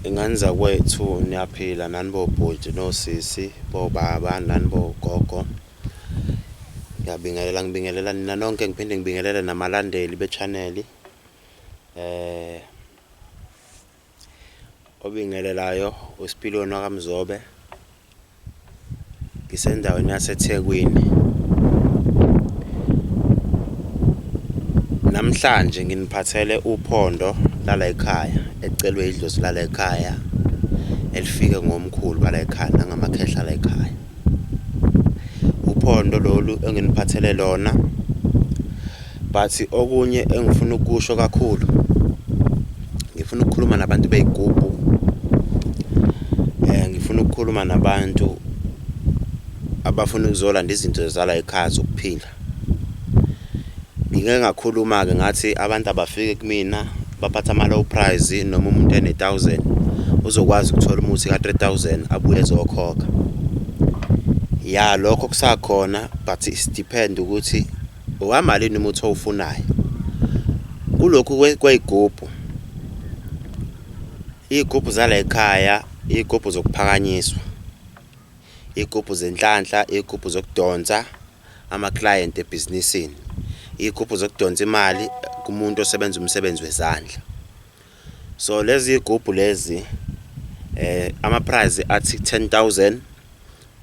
Inganza kwethu niyaphila nani bobhuti nosisi bobaba nani bogogo. Ngibingelela nina nonke, ngiphinde ngibingelele namalandeli be-channel. Obingelelayo uspilion MZOBE. Ngisendaweni yaseThekwini. Namhlanje nginiphathele uphondo lala ekhaya, ecelwe idlozi lala ekhaya, elifike ngomkhulu bala ekhaya nangamakhehla la ekhaya. Uphondo lolu enginiphathele lona, but okunye engifuna ukusho kakhulu, ngifuna ukukhuluma nabantu beygubhu. Ngifuna ukukhuluma nabantu abafuna ukuzolanda izinto zala ekhaya zokuphila. Ngike ngakhuluma ke ngathi abantu abafike kumina baphatha ama low price, noma umuntu ene 1000 uzokwazi ukuthola umuthi ka 3000 abuye ezokhokha. Ya lokho kusakhona, but it depend ukuthi owamalini umuthi owufunayo. Kulokhu kweyigubhu, igubhu zala ekhaya, igubhu zokuphakanyiswa, igubhu zenhlanhla, igubhu zokudonsa ama client ebusinessini, igubhu zokudonsa imali kumuntu osebenza umsebenzi wezandla. So lezi igubhu lezi ama price athi 10000,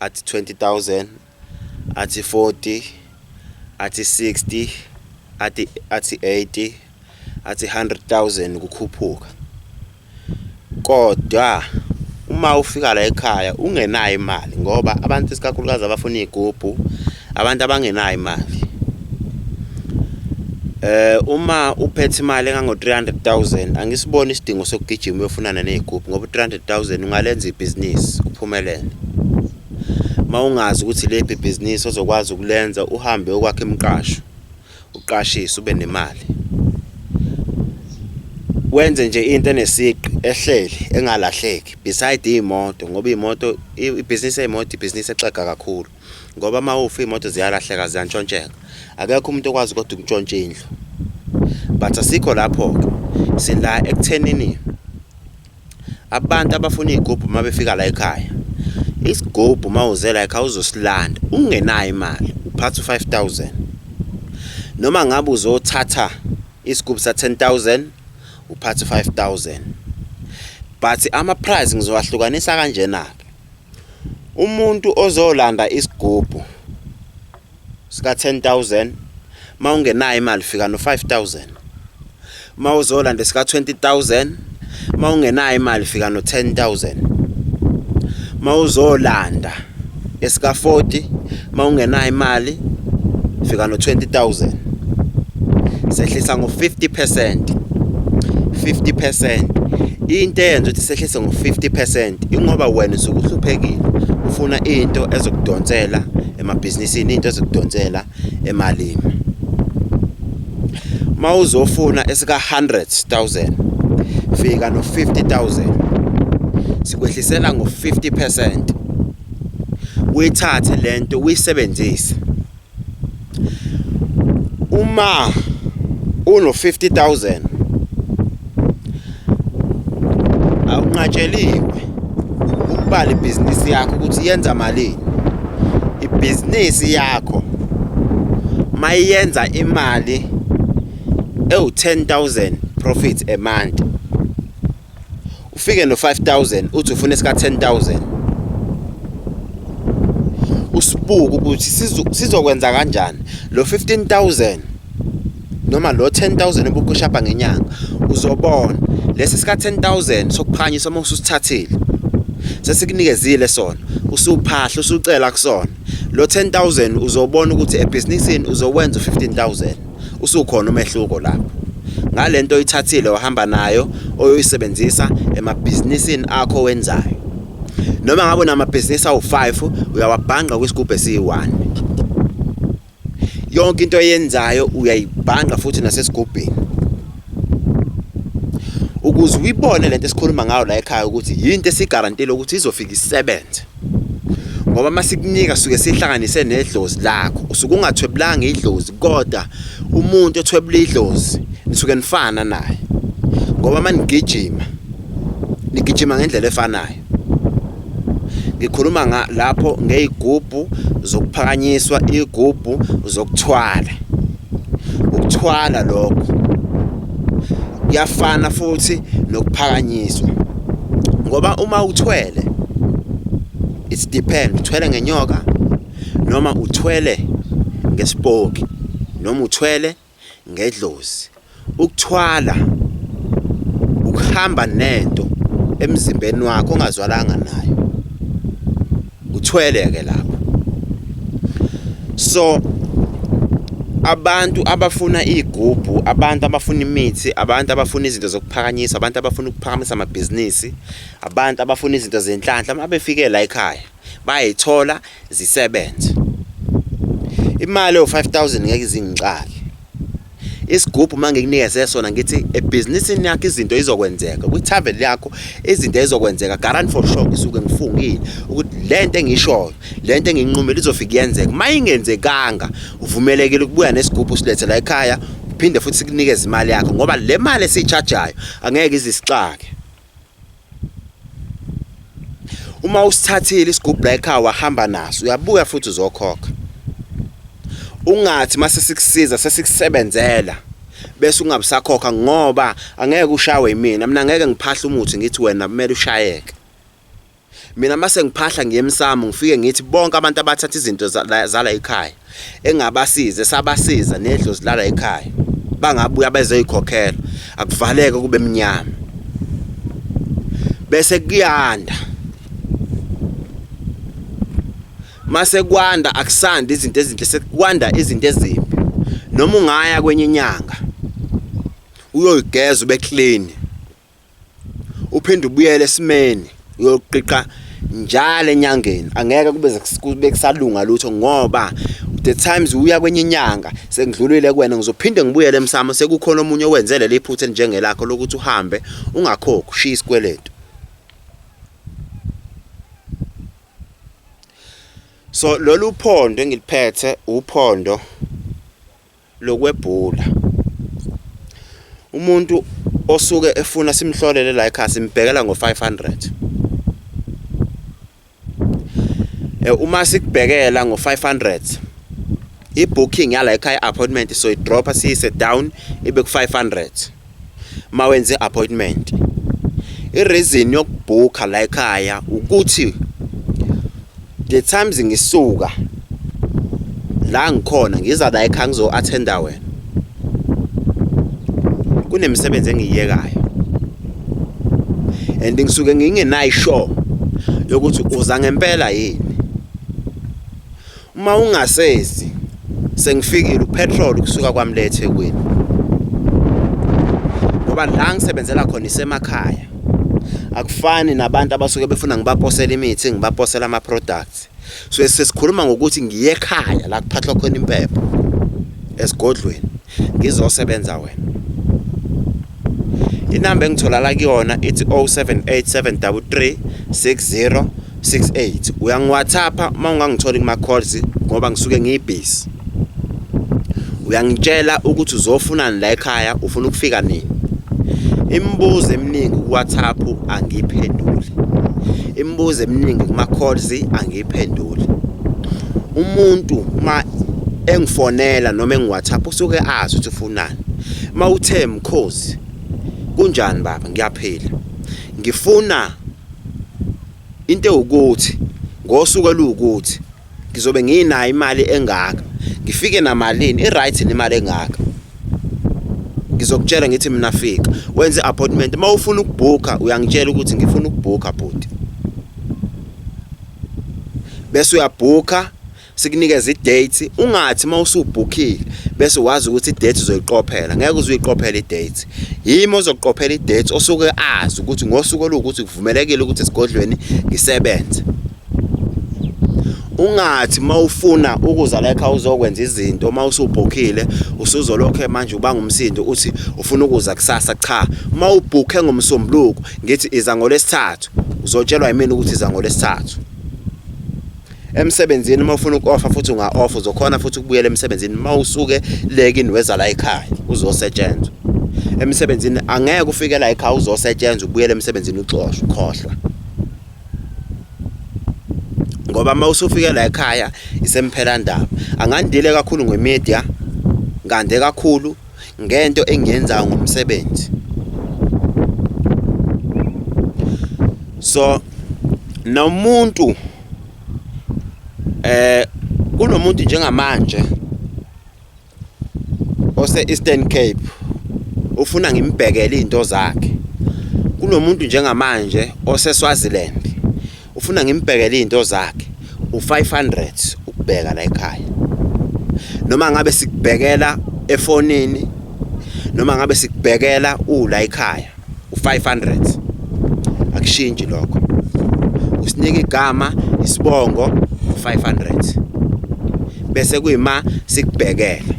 athi 20000, athi 40, athi 60, athi 80, athi 100000 kukhuphuka. Kodwa uma ufika la ekhaya ungenayo imali, ngoba abantu isikakhulukazi abafuna igubhu abantu abangenayo imali. Uma uphethe imali engango 300000 angisiboni isidingo sokugijima uyofunana nezigubhu, ngoba 300000 ungalenza ibhizinisi uphumelele. Mawungazi ukuthi lephi ibhizinisi ozokwazi ukulenza, uhambe okwakhe imqasho, uqashise ube nemali. Wenze nje into enesiqi ehleli engalahleki beside imoto, ngoba imoto ibhizinisi yemoto ibhizinisi exega kakhulu, ngoba mawufa imoto ziyalahleka ziyantshontsheka. Akekho umuntu okwazi kodwa ukuntshontsha indlu. But asikho lapho ke, sila ekuthenini abantu abafuna igubhu mabefika la ekhaya, isigubhu mawuze la ekhaya uzosilanda ungenayo imali uphatha 5000, noma ngabe uzothatha isigubhu sa 10000 uphatha 5000. But ama price ngizowahlukanisa kanjena ke. Umuntu ozolanda isigubhu sika 10000 mawungenayo imali fika no 5000. Mawuzolanda sika 20000 mawungenayo imali fika no 10000. Mawuzolanda esika 40 mawungenayo imali fika no 20000. Sehlisa ngo 50%. 50%. Into eyenza ukuthi sehlise ngo 50% ingoba wena usukuhluphekile, ufuna into ezokudonsela emabhizinisini, into ezokudonsela emalini. Mawuzofuna esika 100000 fika no 50000, sikwehlisela ngo 50%. Uyithathe lento uyisebenzise. Uma uno 50000 awunqatsheliwe ukubala ibhizinisi yakho ukuthi yenza malini. Ibhizinisi yakho mayenza imali ewu10000 profit a month, ufike no 5000 uthi ufuna esika 10000, usibuka ukuthi sizokwenza kanjani lo 15000 noma lo 10000 obukushapa ngenyanga. Uzobona lesi sika 10000 sokuphakanyiswa uma ususithathile sesikunikeziwe sona, usuphahla usucela kusona, lo 10000 uzobona ukuthi ebhizinisini uzowenza 15000. Usukhona umehluko lapho. Ngalento oyithathile wahamba nayo oyoyisebenzisa emabhizinisini akho wenzayo. Noma ngabe unamabhizinisi awu5 uyawabhanga kwisigubhu esi1. Yonke into oyenzayo uyayibhanga futhi nasesigubhini, ukuze uyibone lento esikhuluma ngayo la ekhaya ukuthi yinto esigarantile ukuthi izofika isebenze. Ngoba masikunika suke sihlanganise nedlozi lakho, usuke ungathwebulanga idlozi, kodwa umuntu othwebula idlozi nisuke nifana naye. Ngoba manigijima nigijima ngendlela efanayo. Ngikhuluma lapho ngeygubhu zokuphakanyiswa, igubhu zokuthwala. Ukuthwala lokho kuyafana futhi nokuphakanyiswa, ngoba uma uthwele it depends, uthwele ngenyoka noma uthwele ngespoki noma uthwele ngedlozi. Ukuthwala ukuhamba nento emzimbeni wakho ongazwalanga nayo, uthweleke lapho. So abantu abafuna igubhu, abantu abafuna imithi, abantu abafuna izinto zokuphakanyisa, abantu abafuna ukuphakamisa amabhizinisi, abantu abafuna izinto zenhlanhla, mabefike la ekhaya bayithola zisebenze. Imali yo-5,000 ngeke izingixaki. Isigubhu manje ngikunikeze sona ngithi ebhizinisini yakho izinto izokwenzeka, kwi-travel yakho izinto izokwenzeka, guarantee for sure ngisuke ngifungile ukuthi lento engishoyo, lento enginqumela izofika yenzeka. Mayingenzekanga uvumelekile ukubuya nesigubhu silethe la ekhaya uphinde futhi sikunikeze imali yakho, ngoba le mali esichargeayo angeke izisixake. Uma usithathile isigubhu la ekhaya wahamba naso, uyabuya futhi uzokhokha. Ungathi mase sikusiza sesikusebenzela bese ungabisakhokha, ngoba angeke ushawe yimina. Mina ngeke ngiphahla umuthi ngithi wena kumele ushayeke. Mina mase ngiphahla ngiyemsamo ngifike ngithi bonke abantu abathatha izinto zala ekhaya engabasize sabasiza nedlozi lala ekhaya bangabuya bezoyikhokhela, akuvaleke kube emnyama bese kuyanda. Mase kwanda akusanda izinto ezinhle, sekwanda izinto ezimbi. Noma ungaya kwenye inyanga uyoyigeza ube clean, uphinde ubuyele esimeni uyoqiqa njalo enyangeni, angeke kube kusalunga lutho, ngoba the times uya kwenye inyanga sengidlulile kuwena ngizophinde ngibuyele emsamo sekukhona omunye owenzele liphuthe njengelakho lokuthi uhambe ungakhokhi ushiya isikweletu. So lolu phondo engiliphethe uphondo lokwebhula. Umuntu osuke efuna simhlolele la ekhaya simbhekela ngo-500. Uma sikubhekela ngo-500 i-booking yala ekhaya appointment so idropa siyise down ibe ku-500 mawenze appointment. I-reason yokubhukha la ekhaya ukuthi the times ngisuka la ngikhona ngiza la ekhaya ngizo-attenda wena, kunemisebenzi engiyiyekayo and ngisuke ngingenayo sure yokuthi uza ngempela yini. Uma ungasezi sengifikile upetrol kusuka kwamlethe eThekwini, ngoba la ngisebenzela khona isemakhaya. Akufani nabantu abasuke befuna ngibaposela imithi ngibaposela ama products. So sesikhuluma ngokuthi ngiye ekhaya la kuphathwa khona impepho esigodlweni ngizosebenza wena. Inamba engitholala kuyona ithi 0787336068. Uyangiwhatsappa uma ungangitholi kuma calls ngoba ngisuke ngibusy. Uyangitshela ukuthi uzofunani la ekhaya, ufuna ukufika nini. Imibuzo eminingi ku WhatsApp angiphenduli. Imibuzo eminingi kuma calls angiphenduli. Umuntu uma engifonela noma engiWhatsApp usuke azi ukuthi ufunani. Uma uthe Mkhosi kunjani baba, ngiyaphila, ngifuna into ukuthi ngosuku olukuthi ngizobe nginayo imali engaka, ngifike namalini i-right nemali engaka, ngizokutshela ngithi mina fika wenze appointment. Uma ufuna ukubhuka uyangitshela ukuthi ngifuna ukubhuka bhuti, bese uyabhuka sikunikeza i-date. Ungathi uma usubhukhile bese wazi ukuthi i-date uzoyiqophela, ngeke uzoyiqophela i-date. Yimo ozoqophela i-date osuke azi ukuthi ngosuku olukuthi kuvumelekile ukuthi esigodlweni ngisebenze. Ungathi mawufuna ukuza la ekhaya uzokwenza izinto uma usubhukhile usuzolokhe manje ubanga umsindo uthi ufuna ukuza kusasa. Cha, uma ubhukhe ngomsombuluko ngithi iza ngolesithathu uzotshelwa yimini ukuthi iza ngolesithathu. Emsebenzini uma ufuna uku-offer futhi unga-offer uzokhona futhi ukubuyela emsebenzini uma usuke lekini weza la ekhaya uzosetshenzwa. emsebenzini angeke ufike la ekhaya uzosetshenzwa ubuyele emsebenzini ukhohlwa ngoba mawusufike la ekhaya isemphela ndaba angandile kakhulu ngemedia ngande kakhulu ngento engiyenzayo ngomsebenzi so nomuntu kunomuntu njengamanje ose Eastern Cape ufuna ngimbhekele into zakhe kunomuntu njengamanje ose Swaziland ufuna ngimbhekele into zakhe u500 ukubheka la ekhaya noma ngabe sikubhekela efonini noma ngabe sikubhekela ula ekhaya u500 akushintshi lokho usinika igama isibongo u500 bese kuyima sikubhekela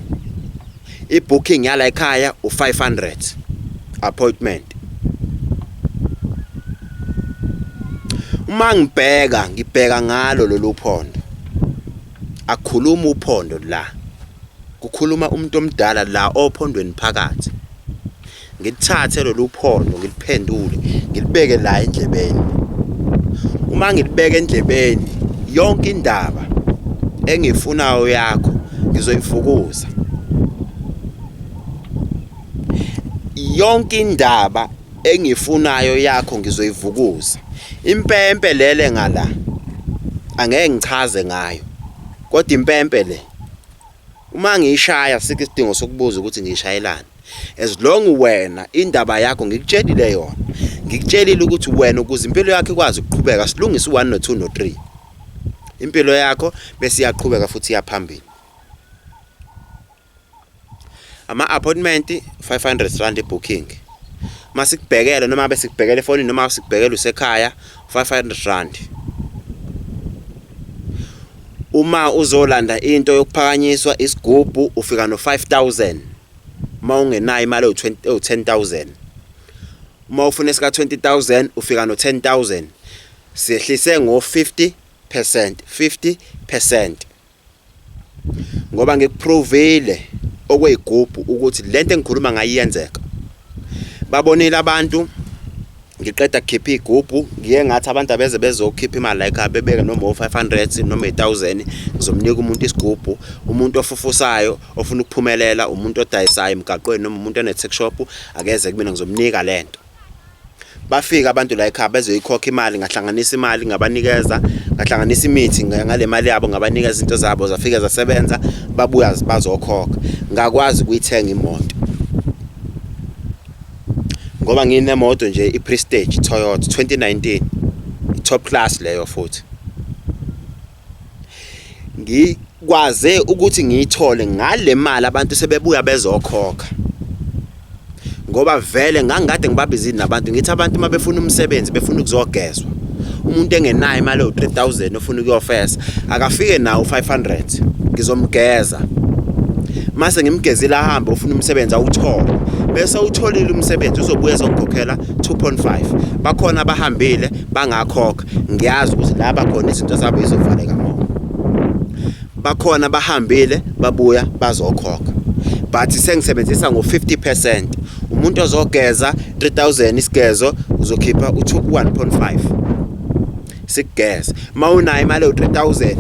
ibooking yala ekhaya u500 appointment uma ngibheka ngalo lolu phondo akukhuluma uphondo la kukhuluma umuntu omdala la ophondweni phakathi ngithathe lolu phondo ngiliphendule ngilibeke la endlebeni uma ngilibeke endlebeni yonke indaba engifunayo yakho ngizoyifukuza yonke indaba engifunayo yakho ngizoyivukuza impempe lele ngala angeke ngichaze ngayo kodwa impempe le uma ngiyishaya sikisidingo sokubuza ukuthi ngiyishayelana as long wena indaba yakho ngikutshelile yona ngikutshelile ukuthi wena ukuze impilo yakho ikwazi ukuqhubeka silungise u1 no2 no3 impilo yakho bese iyaqhubeka futhi iyaphambili ama appointment 500 rand booking masikubhekela noma bese sikubhekela efonini noma sikubhekela usekhaya 500 rand uma uzolanda into yokuphakanyiswa isigubhu ufika no 5000 uma ungenayo imali o10000 uma ufuna sika 20000 ufika no 10000 siyehlise ngo 50% ngoba ngikuprovile okweyigubhu ukuthi lento engikhuluma ngayiyenzeka babonile abantu ngiqeda ukukhipha igubhu ngiye ngathi abantu abeze bezokhipha imali la ekhaya bebeka noma 500 noma 1000 ngizomnika umuntu isigubhu umuntu ofufusayo ofuna ukuphumelela umuntu odayisayo emgaqweni noma umuntu one-tech shop akeze kumina ngizomnika lento bafika abantu la ekhaya bezoyikhokha imali ngahlanganisa imali ngabanikeza ngahlanganisa imithi ngale mali yabo ngabanikeza izinto zabo zafika zasebenza babuya bazokhokha ngakwazi ukuyithenga imoto ngoba nginemoto nje iPrestige Toyota 2019 top class leyo futhi ngikwaze ukuthi ngiyithole ngale mali abantu sebebuya bezokhokha ngoba vele ngangikade ngibabizini nabantu ngithi abantu mabefuna umsebenzi befuna ukuzogezwa umuntu engenayo imali o3000 ofuna ukuyofesa akafike nawo 500 ngizomgeza mase ngimgezile ahamba ufuna umsebenzi awuthola bese utholile umsebenzi uzobuya ezongikhokhela 2.5 bakhona abahambile bangakhokha ngiyazi ukuthi la bakhona izinto zabo izovaleka ngoba bakhona bahambile babuya bazokhokha but sengisebenzisa ngo 50% umuntu ozogeza 3000 isigezo uzokhipha u1.5 sigeza mawunayo imali o3000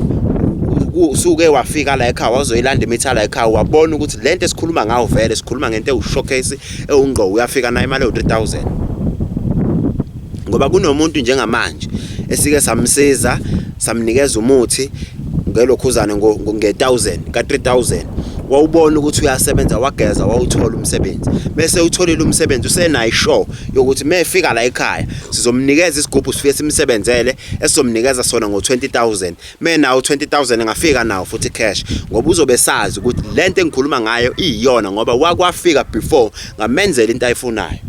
usuke wafika la ekhaya wazoyilanda imitha la ekhaya wabona ukuthi lento esikhuluma ngayo vele sikhuluma ngento ewushowcase ewungqo uyafika nayo imali o3000 ngoba kunomuntu njengamanje esike samsiza samnikeza umuthi ngelokhuzana nge1000 ka3000 wawubona ukuthi uyasebenza wageza wawuthola umsebenzi bese utholile umsebenzi usenayo show yokuthi mefika la ekhaya sizomnikeza isigubhu sifike simsebenzele esizomnikeza sona ngo20000 menawo 20000 ngafika nawo futhi cash ngoba uzobe sazi ukuthi lento engikhuluma ngayo iyona ngoba wakwafika before ngamenzela into ayifunayo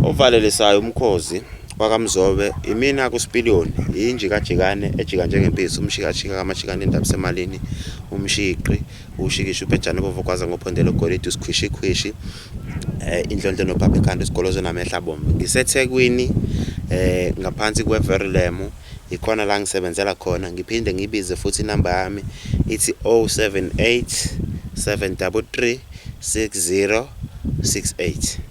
ovalelisayo umkhozi wakaMZOBE imina ku spilion inji kajikane ejika njengempisi umshikashika kamashikane indaba semalini umshiqi ushikisha uphejana bovokwaza ngophondelo golide usikhwishi indlondlo nobaba ekhanda isigolozo namehla bombe ngiseThekwini ngaphansi kweVerilemo ikhona la ngisebenzela khona ngiphinde ngibize futhi inamba yami ithi 078 733 6068.